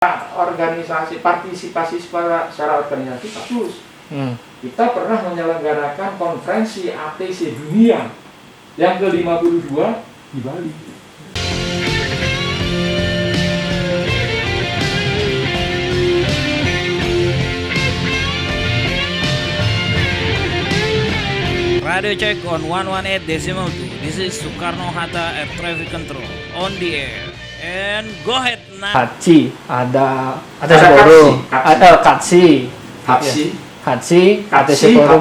organisasi partisipasi secara organisasi bagus. Kita pernah menyelenggarakan konferensi ATC dunia yang ke-52 di Bali. Radio check on 118.2. This is Soekarno-Hatta Air Traffic Control on the air. And go ahead now. Hatsi, ada Forum, ada Katsi, ATC Forum.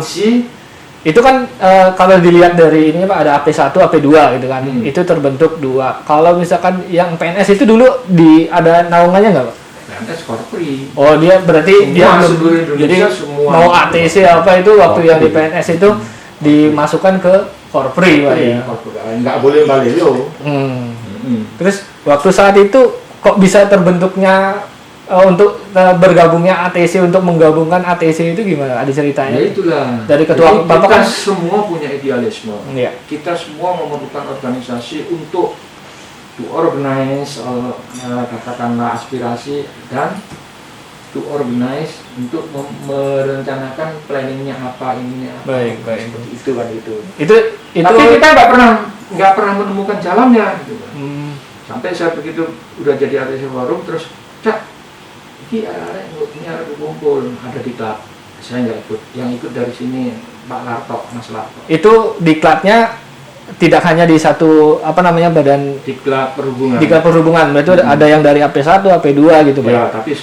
Itu kan kalau dilihat dari ini Pak, ada AP1, AP2 gitu kan. Itu terbentuk dua. Kalau misalkan yang PNS itu dulu ada naungannya nggak Pak? PNS Korpri. Oh dia berarti semua, dia jadi mau ATC apa itu waktu yang di PNS itu dimasukkan ke Korpri Pak ya. Nggak boleh balik lo. Terus waktu saat itu kok bisa terbentuknya untuk bergabungnya ATC untuk menggabungkan ATC itu gimana? Ada ceritanya? Ya itulah. Dari ketua Bapak kita kan semua punya idealisme. Iya. Kita semua memerlukan organisasi untuk to organize katakanlah aspirasi dan to organize untuk merencanakan planningnya apa ininya apa. Baik. Itu kan itu. Tapi kita nggak pernah menemukan jalannya gitu. Sampai saya begitu udah jadi ATC Forum terus ini ada kumpul ada di klub, saya nggak ikut, yang ikut dari sini Pak Larto, Mas Larto. Itu diklatnya tidak hanya di satu badan diklat perhubungan. Diklat perhubungan, berarti ada yang dari AP1, AP2 gitu Pak. Ya, tapi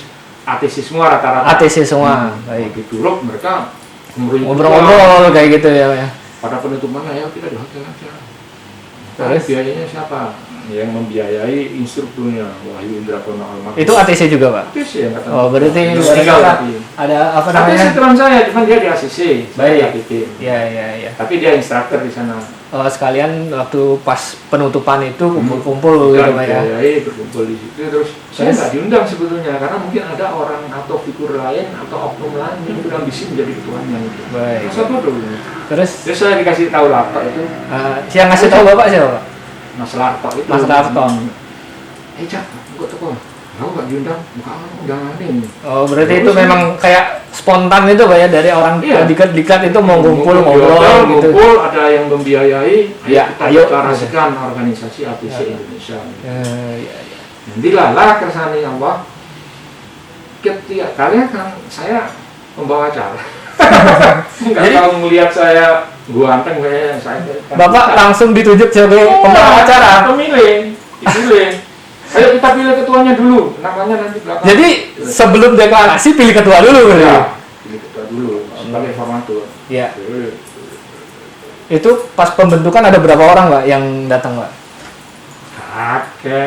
ATC semua rata-rata. ATC semua. Baik. Di Turuk mereka ngobrol-ngobrol kayak gitu ya. Pada penutupan ya kita di hotel aja. Terus biayanya siapa? Yang membiayai instrukturnya Wahyu Indrakono Almarhum. Itu ATC juga Pak? ATC yang kata. Oh berarti ada apa namanya? ATC teman saya, cuma dia di ACC. Baik. Iya. Tapi dia instruktur di sana. Sekalian waktu pas penutupan itu kumpul-kumpul gitu Pak ya? Iya, berkumpul di situ. Terus saya nggak diundang sebetulnya karena mungkin ada orang atau figur lain atau oknum lain yang berambisi menjadi ketuanya itu. Baik. Masa bodoh. Terus saya dikasih tahu Larto itu. Yang ngasih tahu Bapak siapa Pak? Mas Larto itu. Mas Larto. Cak, kok teko? Aku nggak diundang, bukan undangan ini. Oh, berarti itu memang kayak spontan itu Pak ya, dari orang diklat itu mau ngumpul ngobrol gitu. Ngumpul, ada yang membiayai, ayo deklarasikan organisasi ATC Indonesia. Iya. Nantilah kersane Allah. Ketika kalian kan saya membawa acara. Nggak tahu melihat saya ganteng kayak saya. Bapak langsung ditunjuk sebagai pembawa acara. Dipilih. Ayo kita pilih ketuanya dulu, namanya nanti belakang. Jadi sebelum deklarasi pilih ketua dulu ya? Pilih ketua dulu sebagai formatur. Iya. Itu pas pembentukan ada berapa orang Pak yang datang Pak?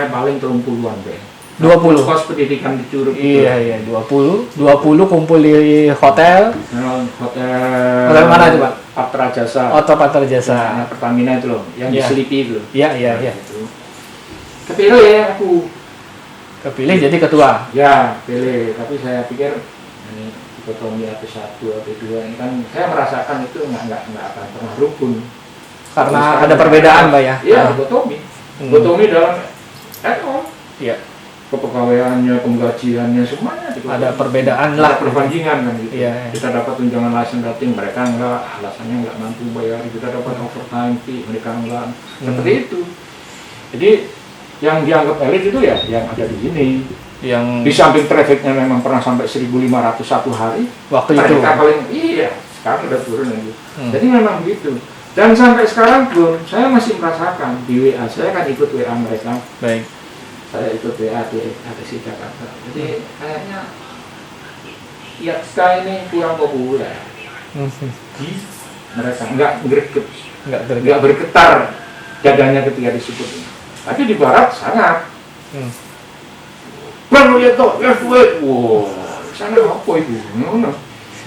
Paling 30-an deh. 20. Kos pendidikan di Curug. Iya, 20 kumpul di hotel. Hotel mana itu Pak? Patra Jasa. Patra Jasa. Pertamina itu loh, yang di Selipi itu loh. Iya. Kepilih ya aku. Kepilih jadi ketua. Ya, pilih. Tapi saya pikir ini dikotomi AP1, AP2 ini kan saya merasakan itu nggak akan pernah rukun. Karena ada perbedaan Pak ya. Iya, dikotomi. Dikotomi dalam Iya. Kepegawaiannya, penggajiannya semuanya ada perbedaan lah, perbandingan kan gitu. Iya. Kita dapat tunjangan license rating, mereka enggak, alasannya enggak mampu bayar. Kita dapat overtime fee, mereka enggak. Seperti itu. Jadi yang dianggap elit itu ya yang ada di sini. Yang di samping trafficnya memang pernah sampai 1.500 satu hari. Waktu itu. Mereka paling sekarang udah turun lagi. Jadi memang begitu. Dan sampai sekarang pun saya masih merasakan di WA, saya kan ikut WA mereka. Baik. Saya ikut WA di ATC Jakarta. Jadi kayaknya kita ini kurang populer. Mereka nggak bergetar dadanya ketika disebut. Tapi di barat sangat. Baru lihat toh, sana apa itu?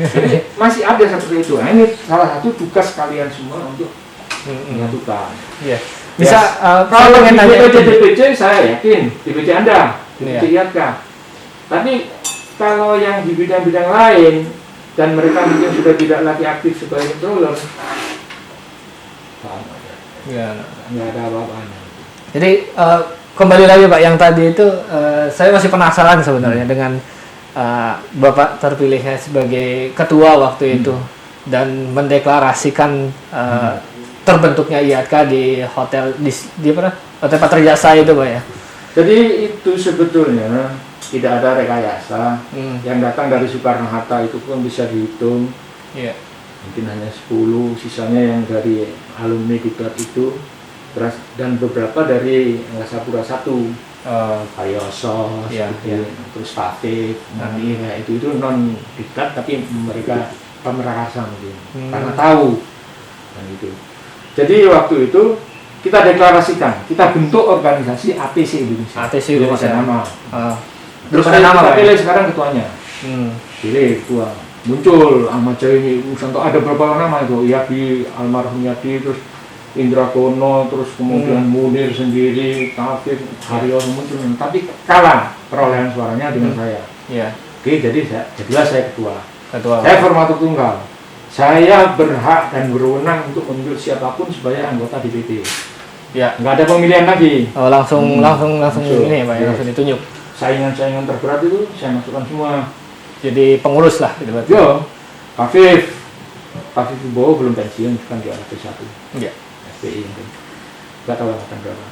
Jadi masih ada seperti itu. Nah, ini salah satu tugas kalian semua untuk menyatukan. Iya. Bisa kalau di DPC saya yakin DPC Anda, DPC IATKA. Tapi kalau yang di bidang-bidang lain dan mereka mungkin sudah tidak lagi aktif sebagai controller, nggak ada apa-apanya. Jadi kembali lagi Pak, yang tadi itu saya masih penasaran sebenarnya dengan Bapak terpilihnya sebagai ketua waktu itu dan mendeklarasikan terbentuknya IATK di hotel di apa? Hotel Patrajasa itu Pak ya. Jadi itu sebetulnya tidak ada rekayasa. Yang datang dari Soekarno-Hatta itu pun bisa dihitung. Iya. Mungkin hanya 10, sisanya yang dari alumni Diklat itu, dan beberapa dari Sapura 1, Payoso, Iya, gitu, terus Tatif, nanti itu non Diklat tapi mereka pemerasa mungkin karena tahu, dan gitu. Jadi waktu itu kita deklarasikan, kita bentuk organisasi ATC Indonesia. ATC belum ada nama. Terus Belum ada nama, kita Pak, ya? pilih sekarang ketuanya. Pilih ketua. Muncul Ahmad Jaini Usanto, ada beberapa nama itu, Yadi, almarhum Yadi, terus Indra Kono, terus kemudian Munir sendiri, Taufik, Haryo muncul, tapi kalah perolehan suaranya dengan saya. Iya. Oke, jadilah saya ketua. Ketua. Saya formatur tunggal. Saya berhak dan berwenang untuk menunjuk siapapun sebagai anggota DPP. Ya. Nggak ada pemilihan lagi. Oh, langsung Langsung. ini Pak, ya, Yes. langsung ditunjuk. Saingan-saingan terberat itu saya masukkan semua. Jadi pengurus lah gitu berarti. Yo, Kafif Wibowo belum pensiun, kan di anak P1. Iya. FPI mungkin. Nggak tahu angkatan berapa.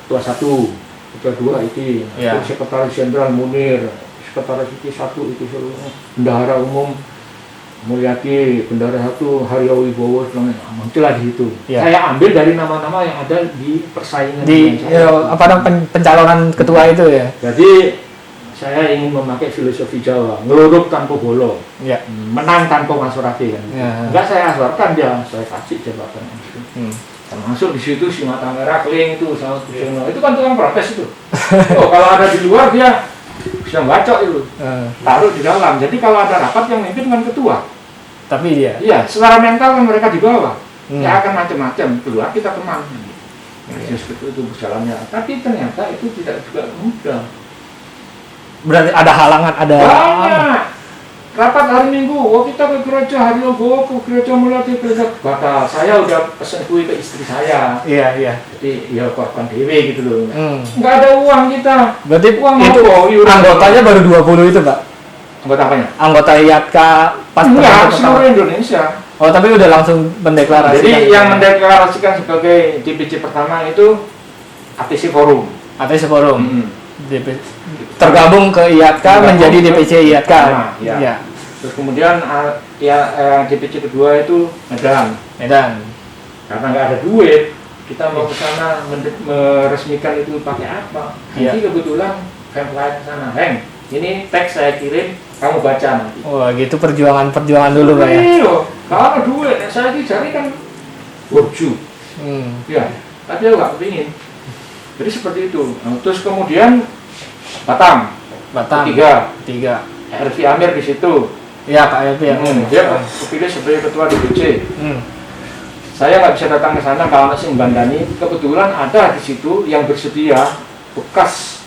Ketua 1, ketua 2 itu, Ya. sekretaris jenderal Munir, sekretaris itu 1 itu seluruhnya. Bendahara umum Mulyadi, bendahara 1 Haryo Wibowo, muncullah di situ. Ya. Saya ambil dari nama-nama yang ada di persaingan Di dengan saya. apa namanya pencalonan ketua itu ya. Jadi saya ingin memakai filosofi Jawa, ngeluruk tanpa bolo, Iya. menang tanpa masurati kan. Ya. Enggak saya asalkan dia, saya kasih jabatan itu. Termasuk di situ si mata merah keling itu sama Kusiono. Itu kan tukang protes itu. Oh, kalau ada di luar dia bisa bacok itu. Taruh di dalam. Jadi kalau ada rapat yang mimpin kan ketua. Tapi dia. Iya, secara mental kan mereka di bawah. Ya akan macam-macam. Keluar kita teman. Ya, seperti itu berjalannya. Tapi ternyata itu tidak juga mudah. Berarti ada halangan, ada Banyak. Rapat hari Minggu, kita ke gereja Haryo Bowo, ke gereja Mulyadi, gereja batal. Saya udah pesen kue ke istri saya. Iya. Jadi ya korban dewe gitu loh. Nggak ada uang kita. Berarti Uang itu apa? Iuran anggotanya baru 20 itu, Pak. Anggota apanya? Anggota IATK pas Enggak, pertama. seluruh Indonesia. Oh, tapi udah langsung mendeklarasikan. Jadi yang mendeklarasikan sebagai DPC pertama itu ATC Forum. ATC Forum. Hmm. Tergabung ke IATK menjadi DPC IATK. Ya. Iya. Terus kemudian DPC kedua itu Medan. Karena nggak ada duit, kita mau ke sana meresmikan itu pakai apa? Iya. Nanti kebetulan Pemprov ke sana, Heng, ini teks saya kirim, kamu baca nanti. Wah, gitu perjuangan dulu, Pak ya. Iya, kalau ada duit, saya dicari kan burju. Ya, tapi aku nggak kepingin. Jadi seperti itu. Nah, terus kemudian Batam. Ketiga. RV Amir di situ. Iya, Pak RV yang Dia kepilih sebagai ketua DPC. Saya nggak bisa datang ke sana kalau masih membandani. Kebetulan ada di situ yang bersedia bekas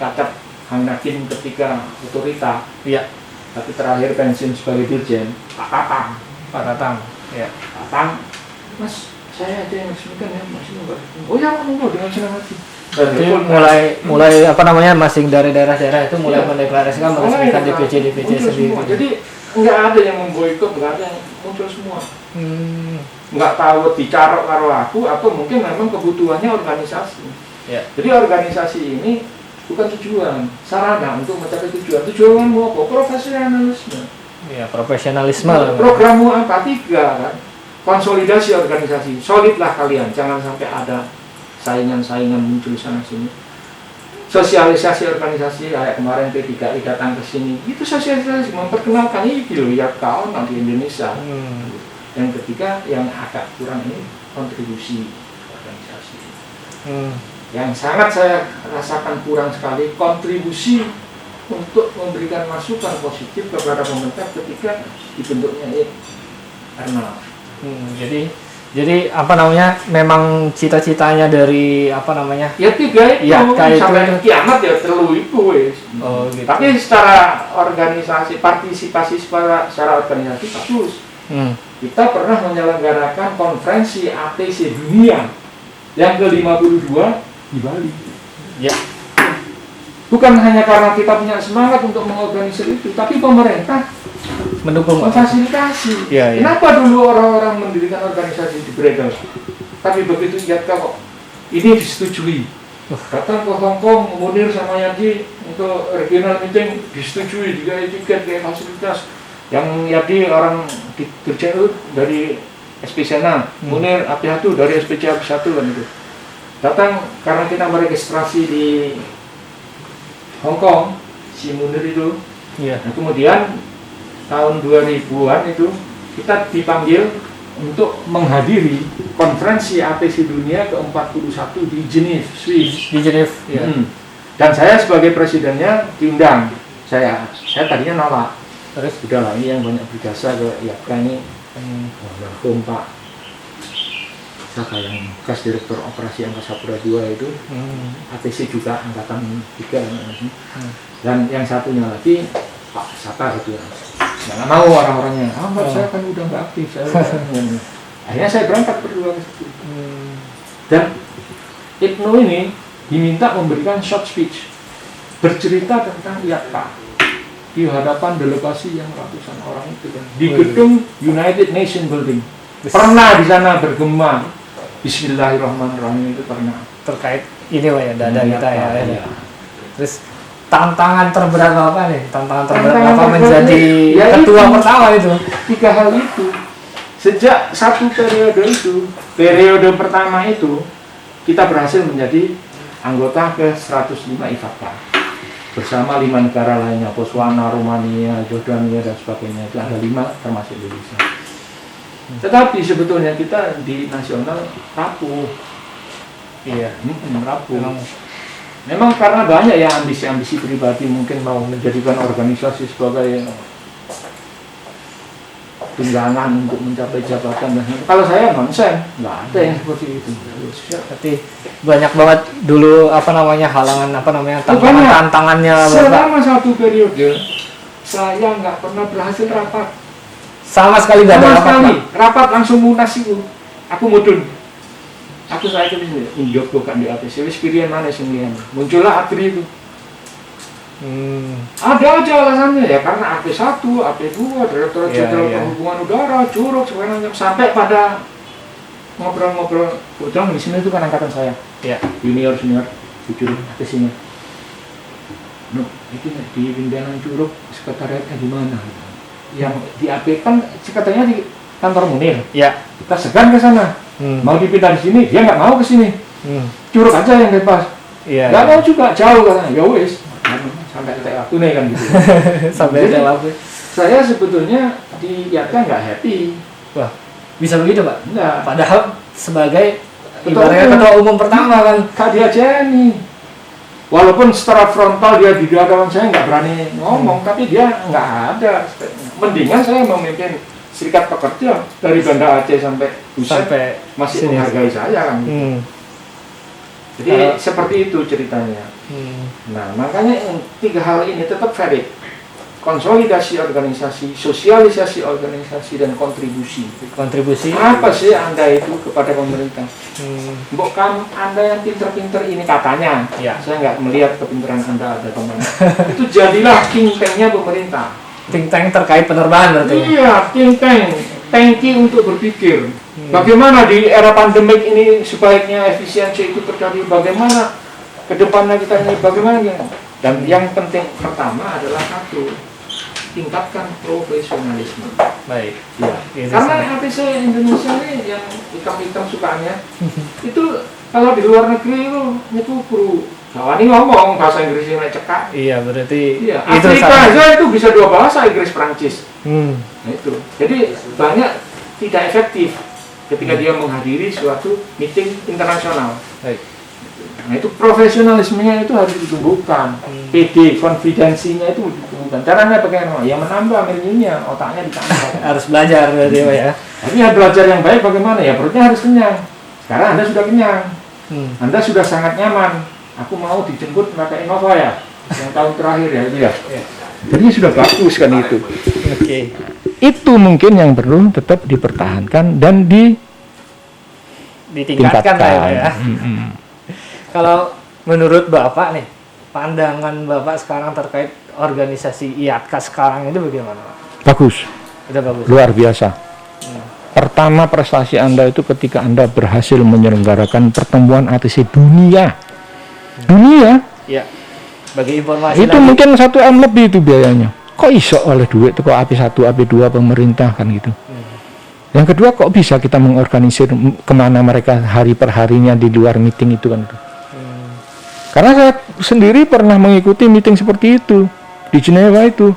Kacap Hang Nadim ketika otorita. Iya. Tapi terakhir pensiun sebagai dirjen. Pak Tatang. Iya. Tatang, Mas, saya aja yang resmikan ya, Mas enggak. Oh ya, enggak dengan senang hati. Jadi mulai apa namanya masing dari daerah-daerah itu mulai mendeklarasikan meresmikan DPC sendiri. Semua. Jadi nggak ada yang memboikot, nggak ada yang muncul semua. Nggak tahu dicarok karo aku atau mungkin memang kebutuhannya organisasi. Ya. Jadi organisasi ini bukan tujuan, sarana untuk mencapai tujuan. Tujuanmu apa? Profesionalisme. Ya, profesionalisme. Programmu apa? 3 kan. Konsolidasi organisasi, solidlah kalian, jangan sampai ada saingan-saingan muncul sana sini. Sosialisasi organisasi, kayak kemarin P3I datang ke sini, itu sosialisasi memperkenalkan ini loh ya kawan di Indonesia. Yang ketiga yang agak kurang ini kontribusi organisasi. Yang sangat saya rasakan kurang sekali kontribusi untuk memberikan masukan positif kepada pemerintah ketika dibentuknya Ernal. Jadi apa namanya memang cita-citanya dari apa namanya ya 3 itu sampai kiamat ya terlalu itu wes. Oh, gitu. Tapi secara organisasi partisipasi secara organisasi bagus. Kita pernah menyelenggarakan konferensi ATC dunia yang ke-52 di Bali. Ya. Bukan hanya karena kita punya semangat untuk mengorganisir itu, tapi pemerintah Mendukung. memfasilitasi. Iya, iya. Kenapa dulu orang-orang mendirikan organisasi di Bredel, tapi begitu lihat kalau ini disetujui, datang ke Hong Kong, Munir sama Yadi untuk regional meeting disetujui, dikasih tiket, kayak fasilitas. Yang Yadi orang di Dirjen dari SPCNA, Munir AP1 dari SPC1 kan itu. Datang karena kita meregistrasi di Hong Kong, si Munir itu. Iya. Nah, kemudian tahun 2000-an itu kita dipanggil untuk menghadiri konferensi ATC Dunia ke-41 di Geneva, Swiss. Di Geneva. Ya. Dan saya sebagai presidennya diundang. Saya tadinya nolak. Terus udahlah, ini yang banyak berjasa ke IAPKA ini almarhum Pak Saka yang bekas direktur operasi Angkasa Pura II itu, ATC juga angkatan 3 dan yang satunya lagi Pak Saka itu ya. Nggak mau orang-orangnya, Mbak saya kan udah nggak aktif. Akhirnya saya berangkat berdua ke situ. Dan Ibnu ini diminta memberikan short speech bercerita tentang IAPKA di hadapan delegasi yang ratusan orang itu kan, di gedung United Nations Building. Pernah di sana bergema Bismillahirrahmanirrahim itu pernah. Terkait ini Pak ya, dada kita ya. Ya. Terus tantangan terberat apa nih? Tantangan terberat Tantangan apa menjadi ya ketua itu. pertama itu? 3 hal itu. Sejak satu periode pertama itu, kita berhasil menjadi anggota ke 105 IFAKA bersama 5 negara lainnya, Botswana, Romania, Jordania dan sebagainya. Itu ada 5 termasuk Indonesia. Tetapi sebetulnya kita di nasional rapuh. Iya. Rapuh. Memang karena banyak ya ambisi-ambisi pribadi, mungkin mau menjadikan organisasi sebagai tunggangan untuk mencapai jabatan. Dan kalau saya nonsen, nggak ada yang seperti itu. Berarti banyak banget dulu halangan tantangannya Bapak. Selama satu periode saya nggak pernah berhasil rapat. Sama sekali nggak ada Sama rapat, sekali. Pak. Rapat langsung munas itu. Aku mudun. Aku saya itu unjuk bukan di ATC. Wis pilihan mana sing liyan. Muncullah ATRI itu. Ada aja alasannya ya, karena AP1, AP2, Direktur Jenderal Perhubungan Udara, Curug, sampai pada ngobrol-ngobrol. Kebetulan di sini itu kan angkatan saya. Iya. Junior, senior, di Curug ATC-nya. No, itu di pimpinan Curug sekretariatnya di mana? Yang di AP kan sekretariatnya di kantor Munir. Iya. Kita segan ke sana. Mau dipindah di sini, dia nggak mau ke sini. Curug aja yang bebas. Iya. Nggak mau juga, jauh katanya. Ya wis. Sampai ke waktu nih kan gitu. Sampai Jadi, waktu. saya sebetulnya di IAPKA nggak happy. Wah, bisa begitu Pak? Enggak. Padahal sebagai Ketua ibaratnya umum. ketua umum pertama kan. Kak diajeni. Walaupun secara frontal dia di hadapan saya nggak berani ngomong, tapi dia nggak ada. Mendingan saya memimpin serikat pekerja dari Banda Aceh sampai Buset, Sampai masih sini. menghargai saya kan. Jadi seperti itu ceritanya. Nah, makanya 3 hal ini tetap valid. Konsolidasi organisasi, sosialisasi organisasi, dan kontribusi. Kontribusi. Apa sih Anda itu kepada pemerintah? Mbok kamu Anda yang pinter-pinter ini katanya. Ya. Saya nggak melihat kepinteran Anda ada kemana. Itu jadilah think tank-nya pemerintah. Think tank terkait penerbangan berarti. Iya, think tank. Tanki untuk berpikir. Bagaimana di era pandemik ini sebaiknya efisiensi itu terjadi, bagaimana ke depannya kita ini, bagaimana ya. Dan yang penting pertama adalah satu, tingkatkan profesionalisme. Baik. Ya. Karena ATC Indonesia ini yang hitam-hitam sukanya itu kalau di luar negeri itu guru Jawa ini ngomong bahasa Inggrisnya cekak. Iya, berarti Iya, itu Afrika aja itu bisa 2 bahasa, Inggris Prancis. Nah itu. Jadi banyak tidak efektif ketika dia menghadiri suatu meeting internasional. Baik. Nah itu profesionalismenya itu harus ditumbuhkan. PD, konfidensinya itu ditumbuhkan. Caranya bagaimana? Ya menambah menunya, otaknya ditambah. Harus belajar berarti Pak ya. Tapi ya belajar yang baik bagaimana? Ya perutnya harus kenyang. Sekarang Anda sudah kenyang. Anda sudah sangat nyaman. Aku mau dijemput pakai Innova ya. Yang tahun terakhir ya itu ya. Jadi sudah bagus kan itu. Oke. Itu mungkin yang perlu tetap dipertahankan dan Ditingkatkan Pak ya. Kalau menurut Bapak nih, pandangan Bapak sekarang terkait organisasi IATKA sekarang itu bagaimana, Pak? Bagus, Udah bagus. luar biasa. Pertama, prestasi Anda itu ketika Anda berhasil menyelenggarakan pertemuan ATC dunia. Ya. Bagi informasi Itu lagi, mungkin 1 M lebih itu biayanya. Kok iso oleh duit itu kok AP1, AP2 pemerintah kan gitu. Yang kedua, kok bisa kita mengorganisir kemana mereka hari per harinya di luar meeting itu kan. Karena saya sendiri pernah mengikuti meeting seperti itu di Jenewa itu.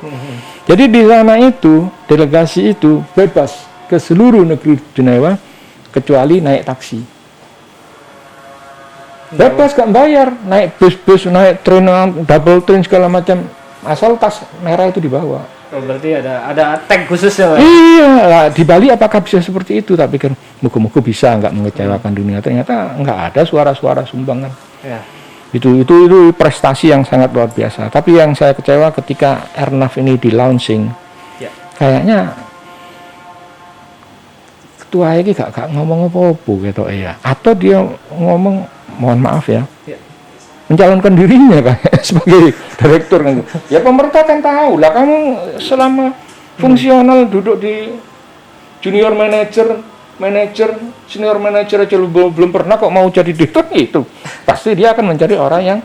Jadi di sana itu, delegasi itu bebas ke seluruh negeri Jenewa kecuali naik taksi. Bebas gak bayar, naik bus-bus, naik train, double train segala macam, asal tas merah itu dibawa. Oh, berarti ada tag khusus ya, Pak? Iya, lah, di Bali apakah bisa seperti itu? Tak pikir, muka-muka bisa nggak mengecewakan dunia. Ternyata nggak ada suara-suara sumbangan. Ya. Itu prestasi yang sangat luar biasa. Tapi yang saya kecewa ketika Airnav ini di launching, Ya. kayaknya ketua ini gak ngomong apa-apa gitu ya. Atau dia ngomong, mohon maaf ya, Ya. mencalonkan dirinya kan sebagai direktur kan. Ya pemerintah kan tahu lah, kamu selama fungsional duduk di junior manager, senior manager aja belum pernah kok mau jadi direktur itu. Pasti dia akan mencari orang yang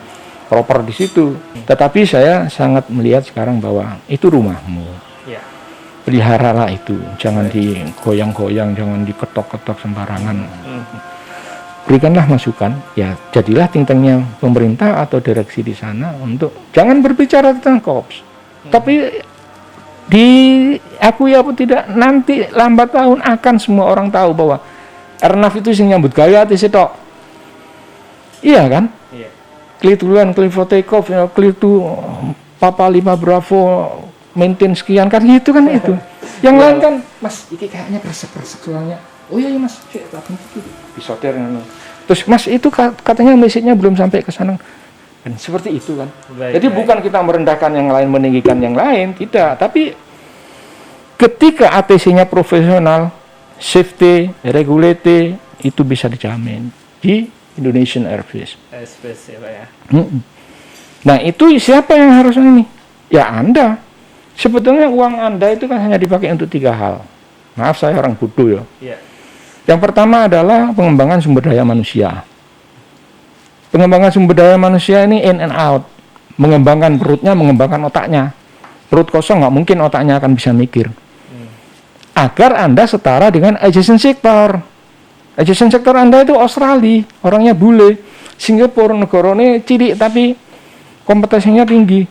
proper di situ. Tetapi saya sangat melihat sekarang bahwa itu rumahmu. Ya. Peliharalah itu, jangan digoyang-goyang, jangan diketok-ketok sembarangan. Berikanlah masukan, ya jadilah think tanknya pemerintah atau direksi di sana untuk jangan berbicara tentang korps, tapi diakui apa tidak nanti lambat tahun akan semua orang tahu bahwa Airnav itu sing nyambut gawe ATC tok. Iya kan? Iya. Clear duluan, clear for take off, ya, clear to Papa 5 Bravo, maintain sekian kan gitu kan itu. Yang lain kan, Mas, ini kayaknya kresek-kresek soalnya. Oh iya mas, disotir. Terus mas itu katanya message-nya belum sampai ke sana. Dan seperti itu kan. Jadi bukan kita merendahkan yang lain, meninggikan yang lain, tidak. Tapi ketika ATC-nya profesional, safety, regulated, itu bisa dijamin di Indonesian Airspace. Airspace ya, Pak ya. Nah itu siapa yang harus ini? Ya Anda. Sebetulnya uang Anda itu kan hanya dipakai untuk 3 hal. Maaf saya orang bodoh ya. Iya. Yang pertama adalah pengembangan sumber daya manusia. Pengembangan sumber daya manusia ini in and out. Mengembangkan perutnya, mengembangkan otaknya. Perut kosong nggak mungkin otaknya akan bisa mikir. Agar Anda setara dengan adjacent sector. Adjacent sector Anda itu Australia, orangnya bule. Singapura, negaranya cilik tapi kompetensinya tinggi.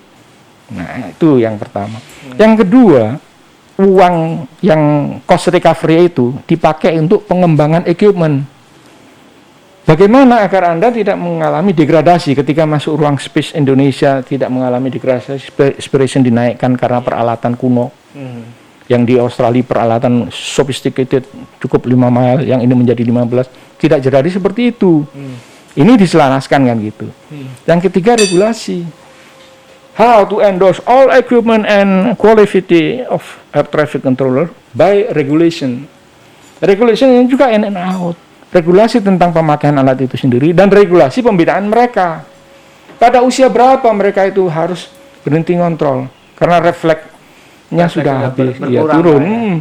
Nah itu yang pertama. Yang kedua, uang yang cost recovery itu dipakai untuk pengembangan equipment. Bagaimana agar Anda tidak mengalami degradasi ketika masuk ruang space Indonesia, tidak mengalami degradasi, aspiration dinaikkan karena peralatan kuno. Yang di Australia peralatan sophisticated cukup 5 mile, yang ini menjadi 15. Tidak jadi seperti itu. Ini diselaraskan kan gitu. Yang ketiga regulasi. How to endorse all equipment and quality of air traffic controller by regulation. Regulation yang juga in and out. Regulasi tentang pemakaian alat itu sendiri dan regulasi pembinaan mereka. Pada usia berapa mereka itu harus berhenti ngontrol karena refleksnya sudah habis, ya turun. Ya.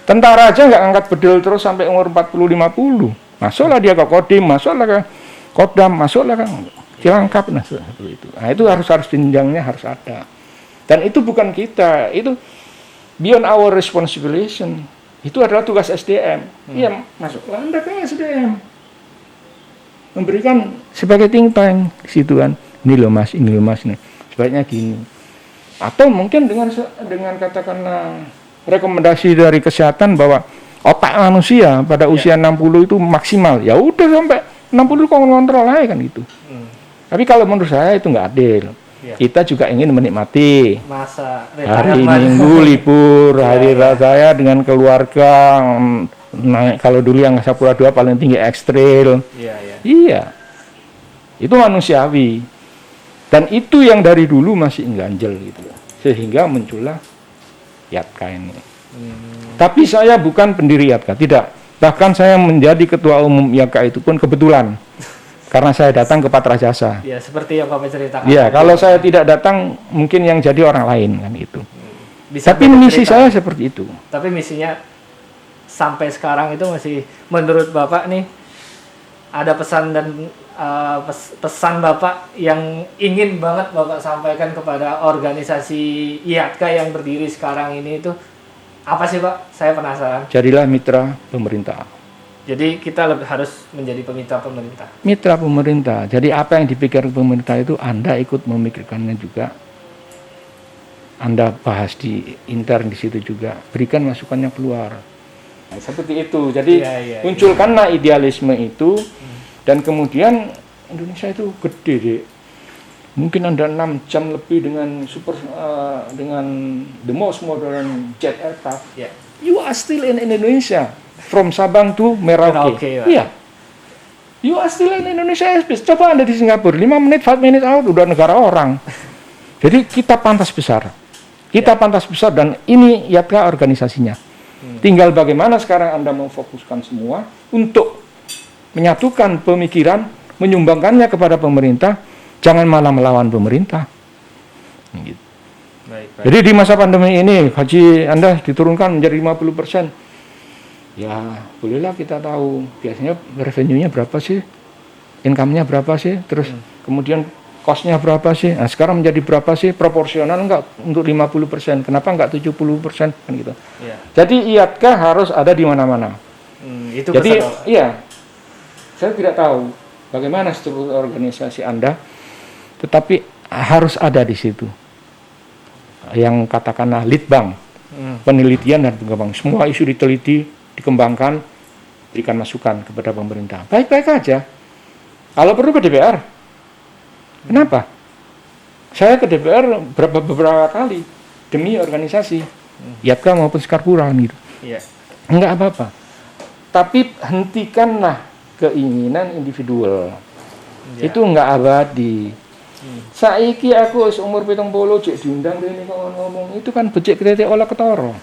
Tentara aja nggak angkat bedil terus sampai umur 40-50. Masuklah dia ke Kodim, masuklah ke Kodam, masuklah ke dilengkap, nah seperti itu. Nah itu harus jenjangnya harus ada. Dan itu bukan kita, itu beyond our responsibility. Itu adalah tugas SDM. Iya, masuklah Anda ke SDM. Memberikan sebagai think tank di situ kan. Ini loh mas, nih. Sebaiknya gini. Atau mungkin dengan katakanlah rekomendasi dari kesehatan bahwa otak manusia pada usia 60 itu maksimal. Ya udah sampai 60 kontrol aja kan gitu. Tapi kalau menurut saya itu nggak adil. Ya. Kita juga ingin menikmati masa hari Minggu libur, hari raya dengan keluarga. Naik kalau dulu yang Sapura 2 paling tinggi ekstril. Iya. Itu manusiawi. Dan itu yang dari dulu masih ganjel gitu. Sehingga muncullah IATKA ini. Tapi saya bukan pendiri IATKA, tidak. Bahkan saya menjadi ketua umum IATKA itu pun kebetulan. karena saya datang ke Patra Jasa. Ya, seperti yang Bapak ceritakan. Iya, kalau saya tidak datang mungkin yang jadi orang lain kan itu. Bisa Tapi beda misi cerita. saya seperti itu. Tapi misinya sampai sekarang itu masih, menurut Bapak nih, ada pesan dan pesan Bapak yang ingin banget Bapak sampaikan kepada organisasi IATKA yang berdiri sekarang ini itu apa sih Pak? Saya penasaran. Jadilah mitra pemerintah. Jadi kita harus menjadi mitra pemerintah. Mitra pemerintah. Jadi apa yang dipikirkan pemerintah itu Anda ikut memikirkannya juga. Anda bahas di intern di situ juga. Berikan masukannya keluar. Nah, seperti itu. Jadi munculkanlah idealisme itu dan kemudian Indonesia itu gede deh. Mungkin Anda 6 jam lebih dengan dengan the most modern jet aircraft. Yeah. You are still in Indonesia. From Sabang to Merauke. Iya. You are still in Indonesia airspace. Coba Anda di Singapura, 5 menit, 5 minutes out, udah negara orang. Jadi kita pantas besar. Kita pantas besar dan ini IATKA organisasinya. Tinggal bagaimana sekarang Anda memfokuskan semua untuk menyatukan pemikiran, menyumbangkannya kepada pemerintah, jangan malah melawan pemerintah. Gitu. Baik. Jadi di masa pandemi ini, gaji Anda diturunkan menjadi 50%. Ya, bolehlah kita tahu biasanya revenue-nya berapa sih, income-nya berapa sih, terus kemudian cost-nya berapa sih. Nah, sekarang menjadi berapa sih, proporsional enggak untuk 50%, kenapa enggak 70% kan gitu. Yeah. Jadi IATKA harus ada di mana-mana. Itu Jadi pesan, iya, saya tidak tahu bagaimana struktur organisasi Anda, tetapi harus ada di situ. Yang katakanlah lead bank, penelitian dan pengembangan, semua isu diteliti, dikembangkan, berikan masukan kepada pemerintah. Baik-baik aja. Kalau perlu ke DPR. Kenapa? Saya ke DPR beberapa kali demi organisasi, IATKA maupun Sekarpura gitu. Iya. Enggak apa-apa. Tapi hentikanlah keinginan individual. Ya. Itu enggak abadi. Saiki aku umur 70 cek diundang rene kok ngomong itu kan becik kretek olah ketara.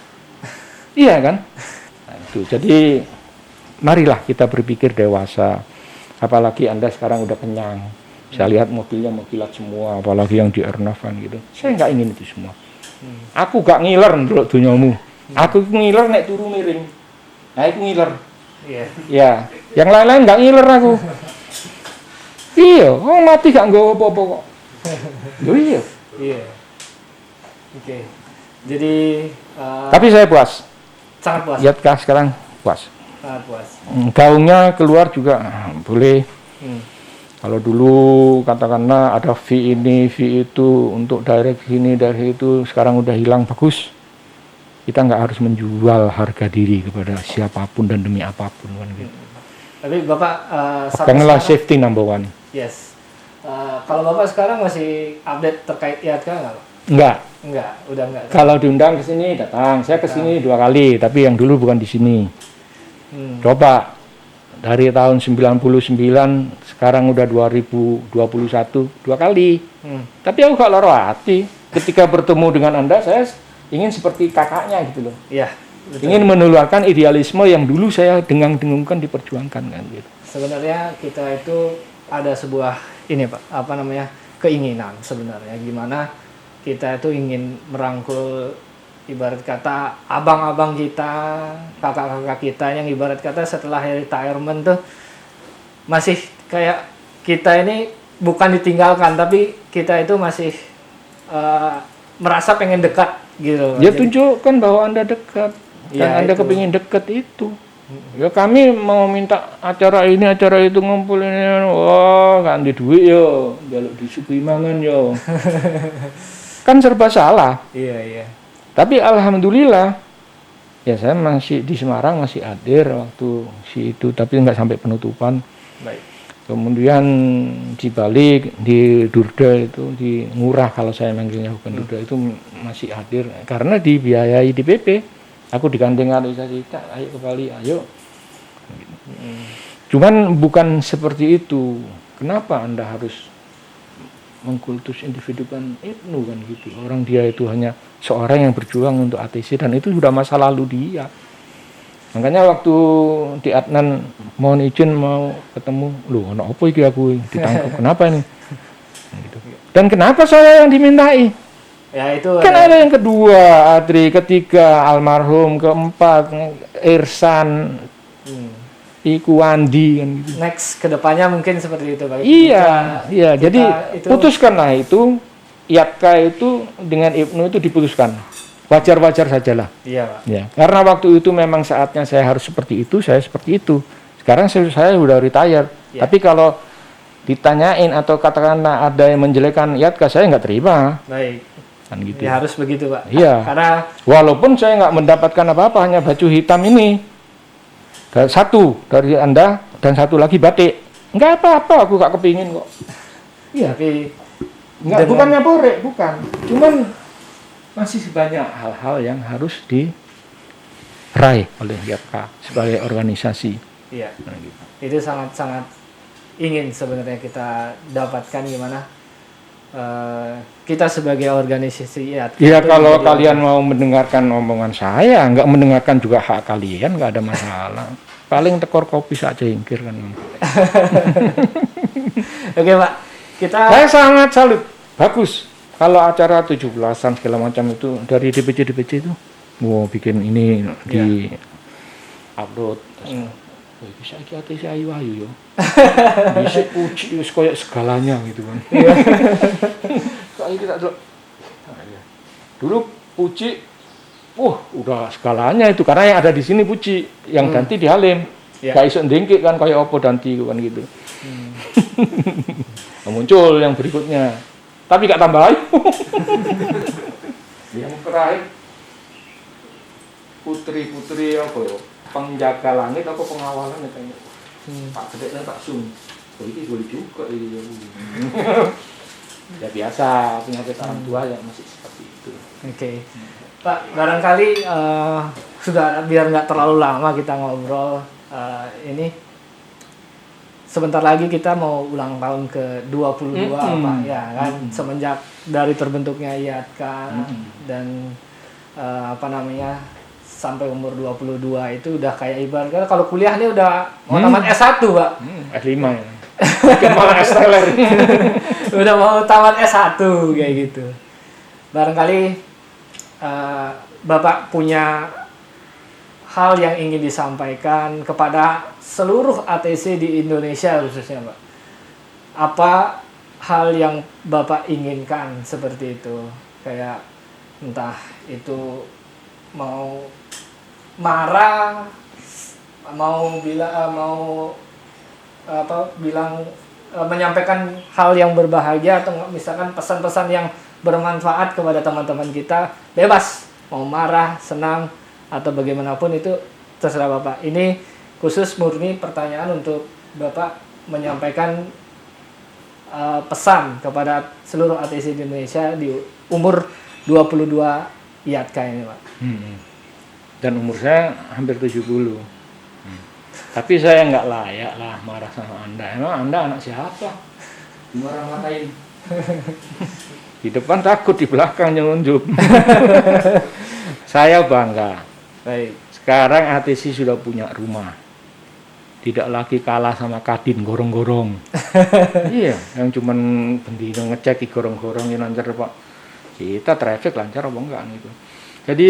Iya kan? Nah, itu. Jadi marilah kita berpikir dewasa. Apalagi Anda sekarang udah kenyang. Saya lihat mobilnya mobilat semua, apalagi yang di Airnav kan gitu. Saya nggak ingin itu semua. Aku gak ngiler ndelok dunyamu. Aku ngiler nek turu miring. Nah, aku ngiler. Iya. Ya, yang lain-lain nggak ngiler aku. Iya, oh mati gak nggawa apa-apa kok. Loh iya. Iya. Oke. Jadi Tapi saya puas. sangat puas. IATKA sekarang puas. Sangat puas. Gaungnya keluar juga boleh. Hmm. Kalau dulu katakanlah ada fee ini, fee itu untuk direct ini, dari itu sekarang udah hilang, bagus. Kita nggak harus menjual harga diri kepada siapapun dan demi apapun kan gitu. Tapi Bapak Peganglah safety number one. Yes. Kalau Bapak sekarang masih update terkait IATKA nggak, Pak? Enggak. Enggak, udah enggak. Kalau diundang ke sini datang. Saya ke sini 2 kali, tapi yang dulu bukan di sini. Coba dari tahun 99 sekarang udah 2021 2 kali. Tapi aku gak loro hati. Ketika bertemu dengan Anda, saya ingin seperti kakaknya gitu loh. Iya. Betul. Ingin menularkan idealisme yang dulu saya dengung-dengungkan diperjuangkan kan gitu. Sebenarnya kita itu ada sebuah ini Pak, apa namanya, keinginan sebenarnya gimana kita itu ingin merangkul ibarat kata abang-abang kita, kakak-kakak kita yang ibarat kata setelah retirement tuh masih kayak kita ini bukan ditinggalkan tapi kita itu masih merasa pengen dekat gitu. Ya tunjukkan bahwa Anda dekat dan Ya, Anda itu. kepingin dekat itu. Ya kami mau minta acara ini acara itu ngumpulin, wah kan di duit yo, jaluk disuguhi mangan yo. Kan serba salah. Iya. Tapi alhamdulillah ya saya masih di Semarang masih hadir waktu si itu tapi nggak sampai penutupan. Baik. Kemudian di Bali di Durda itu di Ngurah kalau saya manggilnya bukan Durda itu masih hadir karena dibiayai di PP. Aku digandeng organisasi, ayo ke Bali, ayo. Cuman bukan seperti itu. Kenapa Anda harus mengkultus individu kan Ibnu kan gitu. Orang dia itu hanya seorang yang berjuang untuk ATC dan itu sudah masa lalu dia. Makanya waktu di Adnan mohon izin mau ketemu, loh ono apa iki aku ditangkap, kenapa ini? Gitu. Dan kenapa saya yang dimintai? Ya itu Kan ada yang kedua, Adri, ketiga almarhum, keempat Irsan, Iku Andi kan gitu. next kedepannya mungkin seperti itu Pak. Iya. Jadi putuskanlah itu, Yatka itu dengan Ibnu itu diputuskan. Wajar-wajar sajalah. Iya Pak. Ya, karena waktu itu memang saatnya saya harus seperti itu, saya seperti itu. Sekarang saya sudah retire. Ya. Tapi kalau ditanyain atau katakanlah ada yang menjelekkan Yatka, saya nggak terima. Baik. Kan gitu. Ya harus begitu Pak. Iya. Karena Walaupun saya nggak mendapatkan apa-apa, hanya baju hitam ini. Satu dari Anda dan satu lagi batik. Nggak apa-apa, aku nggak kepingin kok. Iya. tapi Nggak, bukannya borek, bukan. Cuman masih banyak hal-hal yang harus diraih oleh YAPKA sebagai organisasi. iya. Nah, gitu. Itu sangat-sangat ingin sebenarnya kita dapatkan gimana kita sebagai organisasi Ya itu kalau menjadi kalian mau mendengarkan omongan saya, nggak mendengarkan juga hak kalian, nggak ada masalah. Paling tekor kopi saja ingkir kan. Oke Pak, kita Saya sangat salut, bagus. Kalau acara 17-an segala macam itu dari DPC itu, mau bikin ini di upload. Wah, bisa hati saya ayu yo. Bisa puji wis koyo segalanya gitu kan. Kayak kita dulu puji, udah segalanya itu karena yang ada di sini puji, yang ganti di Halim. Gak iso ndengkek kan kayak opo danti kan gitu. Muncul yang berikutnya. Tapi gak tambah ayu. Yang terakhir putri apa ya? Penjaga langit apa pengawalan ya kayaknya. Pak Gede dan Pak Sung. Oh ini boleh juga ini. Ya biasa penyakit orang tua yang masih seperti itu. Oke. Pak, barangkali sudah biar nggak terlalu lama kita ngobrol ini sebentar lagi kita mau ulang tahun ke 22 Pak ya kan semenjak dari terbentuknya IATKA dan sampai umur 22 itu udah kayak ibaratnya kalau kuliah nih udah mau tamat S1 Pak. S5 ya. Malah S-teler. Udah mau tamat S1 kayak gitu. Barangkali Bapak punya hal yang ingin disampaikan kepada seluruh ATC di Indonesia khususnya Pak. Apa hal yang Bapak inginkan seperti itu? Kayak entah itu mau marah, menyampaikan hal yang berbahagia atau misalkan pesan-pesan yang bermanfaat kepada teman-teman kita, bebas mau marah, senang atau bagaimanapun itu terserah Bapak. Ini khusus murni pertanyaan untuk Bapak menyampaikan pesan kepada seluruh ATC di Indonesia di umur 22 IATKA ini Pak. Dan umur saya hampir 70. Tapi saya nggak layak lah marah sama Anda. Emang Anda anak siapa? Marah-marahin. Di depan takut, di belakang nyelunjup. Saya bangga. Baik. Sekarang ATC sudah punya rumah. Tidak lagi kalah sama Kadin gorong-gorong. Iya, yang cuman bendino ngecek gorong-gorong yang lancar Pak. Kita traffic lancar apa enggak gitu. Jadi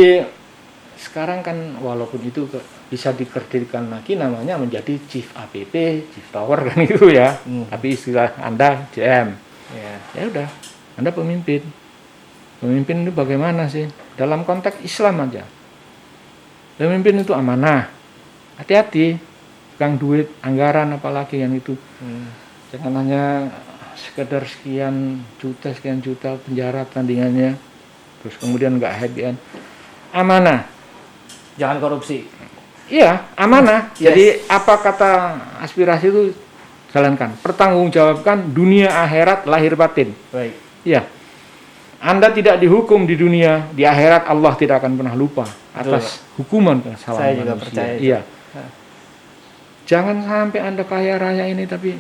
sekarang kan walaupun itu bisa dikerdilkan lagi namanya menjadi Chief APP, Chief Tower kan itu ya. Tapi istilah Anda GM. Ya udah, Anda pemimpin. Pemimpin itu bagaimana sih? Dalam konteks Islam aja. Pemimpin itu amanah. Hati-hati, pegang duit, anggaran apalagi yang itu. Jangan hanya sekedar sekian juta penjara tandingannya. Terus kemudian nggak happy end. Amanah. Jangan korupsi. Iya, amanah. Yes. Jadi apa kata aspirasi itu jalankan. Pertanggungjawabkan dunia akhirat lahir batin. Baik. Iya. Anda tidak dihukum di dunia, di akhirat Allah tidak akan pernah lupa atas hukuman kesalahan Saya juga manusia. percaya itu. Iya. Jangan sampai Anda kaya raya ini tapi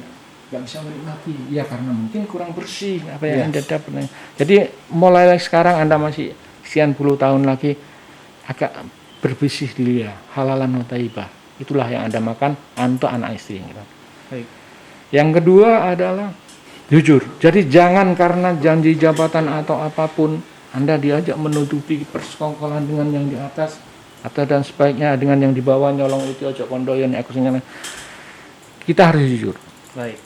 nggak bisa menikmati. Ya karena mungkin kurang bersih apa yang Anda dapat. Jadi mulai sekarang Anda masih sekian puluh tahun lagi agak berbisnis dia, halalan wa thayyibah. Itulah yang Anda makan untuk anak istri. Gitu. Baik. Yang kedua adalah jujur. Jadi jangan karena janji jabatan atau apapun Anda diajak menutupi persekongkolan dengan yang di atas atau dan sebaiknya dengan yang di bawah nyolong itu ojo kondoyan aku sing. Kita harus jujur. Baik.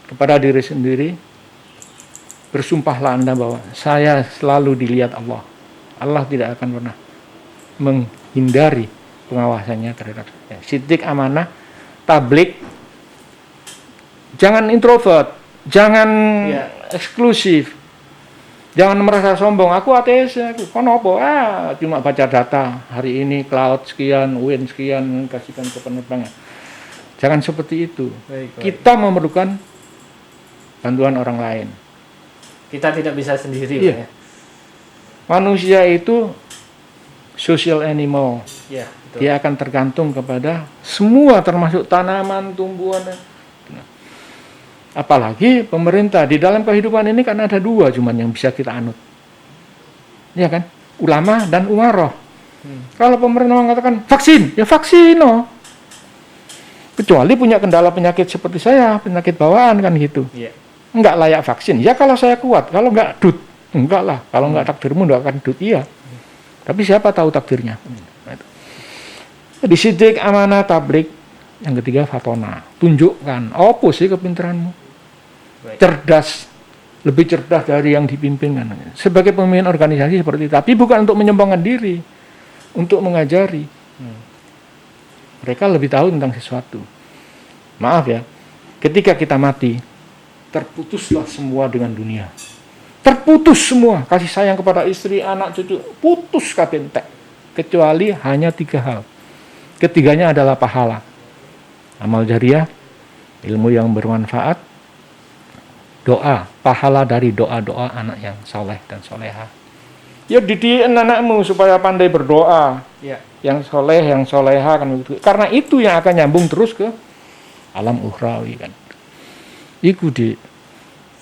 Kepada diri sendiri, bersumpahlah Anda bahwa saya selalu dilihat Allah. Allah tidak akan pernah menghindari pengawasannya terhadap saya. Siddiq, amanah, tablik. Jangan introvert, jangan eksklusif. Jangan merasa sombong, aku ateis, aku kenapa? Cuma baca data, hari ini cloud sekian, win sekian, kasihkan ke penerbangan. Jangan seperti itu. Baik. Kita memerlukan bantuan orang lain. Kita tidak bisa sendiri. Iya. Ya. Manusia itu social animal. Ya, betul. Dia akan tergantung kepada semua termasuk tanaman, tumbuhan. Apalagi pemerintah di dalam kehidupan ini kan ada dua cuman yang bisa kita anut. Ya kan? Ulama dan umaroh. Kalau pemerintah mengatakan vaksin, ya vaksin. Kecuali punya kendala penyakit seperti saya, penyakit bawaan kan gitu. Iya. Enggak layak vaksin. Ya kalau saya kuat, kalau enggak dut. Enggak lah, kalau enggak takdirmu enggak akan dut. Iya. Tapi siapa tahu takdirnya. Jadi siddiq, amanah, tablik. Yang ketiga fatona. Tunjukkan apa sih kepintaranmu. Baik. Cerdas, lebih cerdas dari yang dipimpin kan. Sebagai pemimpin organisasi seperti itu, tapi bukan untuk menyombongkan diri, untuk mengajari. Mereka lebih tahu tentang sesuatu. Maaf ya, ketika kita mati, terputuslah semua dengan dunia. Terputus semua kasih sayang kepada istri, anak, cucu, putus kabentek. Kecuali hanya 3 hal. Ketiganya adalah pahala, amal jariah, ilmu yang bermanfaat, doa, pahala dari doa-doa anak yang soleh dan soleha. Ya dididik anakmu supaya pandai berdoa, Ya. yang soleh, yang soleha kan begitu. Karena itu yang akan nyambung terus ke alam ukhrawi kan. Iku di.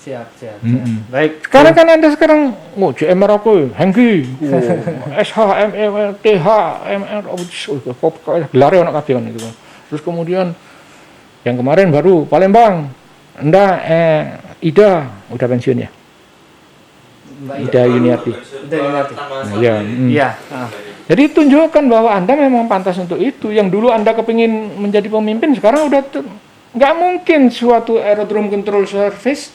Siap. Mm-mm. Baik. Sekarang kan Anda sekarang mau JMR aku, Hengki, SH, MR, TH, MR, gelarnya anak kabeh kan itu kan. Terus kemudian yang kemarin baru Palembang, Anda Ida udah pensiun ya? Ida Yuniati. Udah Yuniati. Iya. Iya. Jadi tunjukkan bahwa Anda memang pantas untuk itu. Yang dulu Anda kepingin menjadi pemimpin, sekarang udah nggak mungkin suatu aerodrome control service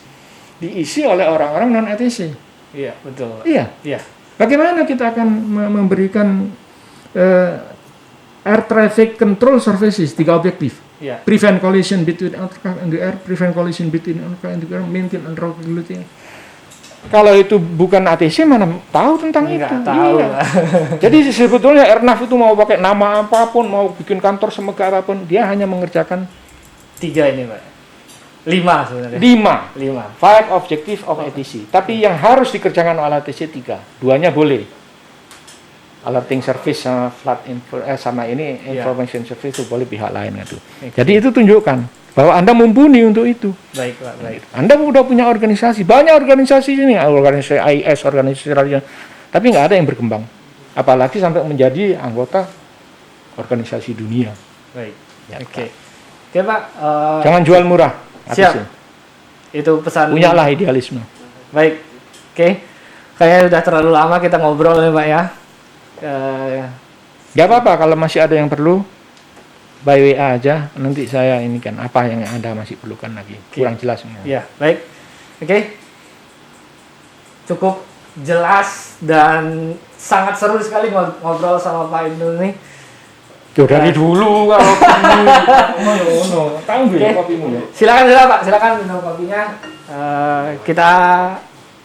diisi oleh orang-orang non ATC. Iya, betul. Iya. Iya. Bagaimana kita akan memberikan air traffic control services 3 objektif? Iya. Prevent collision between aircraft and the air, prevent collision between aircraft and the air, maintain and roadability. Kalau itu bukan ATC mana tahu tentang Nggak itu. tahu. Iya. Jadi sebetulnya Airnav itu mau pakai nama apapun, mau bikin kantor semegah apapun, dia hanya mengerjakan 3 ini, Pak. 5 sebenarnya. 5 objective of ATC. Tapi yang harus dikerjakan oleh ATC 3. 2-nya boleh. Alerting service sama flight sama ini information service itu boleh pihak lain itu. Jadi itu tunjukkan bahwa Anda mumpuni untuk itu. Baik, Pak, baik. Anda udah punya organisasi, banyak organisasi ini, organisasi AIS, organisasi lainnya, tapi nggak ada yang berkembang. Apalagi sampai menjadi anggota organisasi dunia. Baik. Ya, Oke. Oke, Pak. Jangan jual murah. Siap. ATC. Itu pesan. Punyalah idealisme. Baik. Oke. Kayaknya udah terlalu lama kita ngobrol nih, Pak ya. Gak apa-apa kalau masih ada yang perlu by WA aja, nanti saya ini kan apa yang Anda masih perlukan lagi. Kurang jelas. Ya, baik. Oke. Cukup jelas dan sangat seru sekali ngobrol sama Pak Ibnu nih. Tuh dari dulu kalau tahu nggak kopimu ya? Silakan Pak, silakan minum kopinya. Kita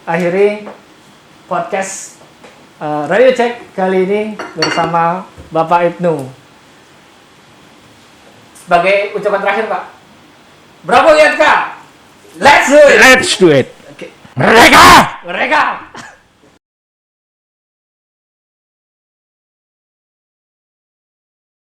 akhiri podcast Radio Check kali ini bersama Bapak Ibnu. Sebagai ucapan terakhir, Pak. Bravo Yatka. Let's do it. Let's do it. Oke. Mereka. Mereka.